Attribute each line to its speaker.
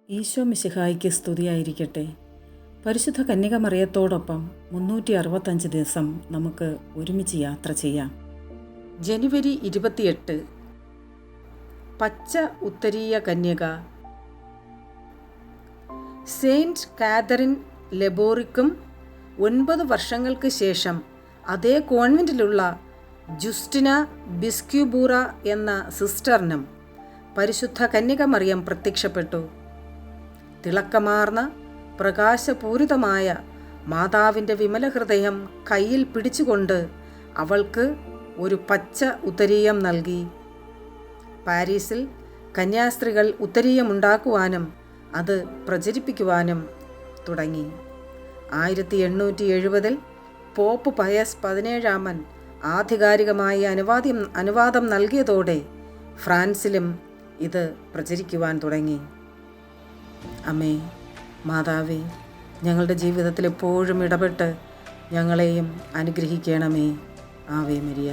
Speaker 1: ഈശോ മിശിഹായ്ക്ക് സ്തുതിയായിരിക്കട്ടെ. പരിശുദ്ധ കന്യകമറിയത്തോടൊപ്പം 365 ദിവസം നമുക്ക് ഒരുമിച്ച് യാത്ര ചെയ്യാം. ജനുവരി 28 പച്ച ഉത്തരീയ കന്യക. സെയിൻറ്റ് കാതറിൻ ലെബോറിക്കും 9 വർഷങ്ങൾക്ക് ശേഷം അതേ കോൺവെൻറ്റിലുള്ള ജുസ്റ്റിന ബിസ്ക്യൂബൂറ എന്ന സിസ്റ്ററിനും പരിശുദ്ധ കന്യകമറിയം പ്രത്യക്ഷപ്പെട്ടു. തിളക്കമാർന്ന പ്രകാശപൂരിതമായ മാതാവിൻ്റെ വിമല ഹൃദയം കയ്യിൽ പിടിച്ചുകൊണ്ട് അവൾക്ക് ഒരു പച്ച ഉത്തരീയം നൽകി. പാരീസിൽ കന്യാസ്ത്രീകൾ ഉത്തരീയമുണ്ടാക്കുവാനും അത് പ്രചരിപ്പിക്കുവാനും തുടങ്ങി. 1870 പോപ്പ് പയസ് 17 ആധികാരികമായി അനുവാദം നൽകിയതോടെ ഫ്രാൻസിലും ഇത് പ്രചരിക്കുവാൻ തുടങ്ങി. അമ്മേ, മാതാവേ, ഞങ്ങളുടെ ജീവിതത്തിൽ എപ്പോഴും ഇടപെട്ട് ഞങ്ങളെയും അനുഗ്രഹിക്കണമേ. Ave Maria.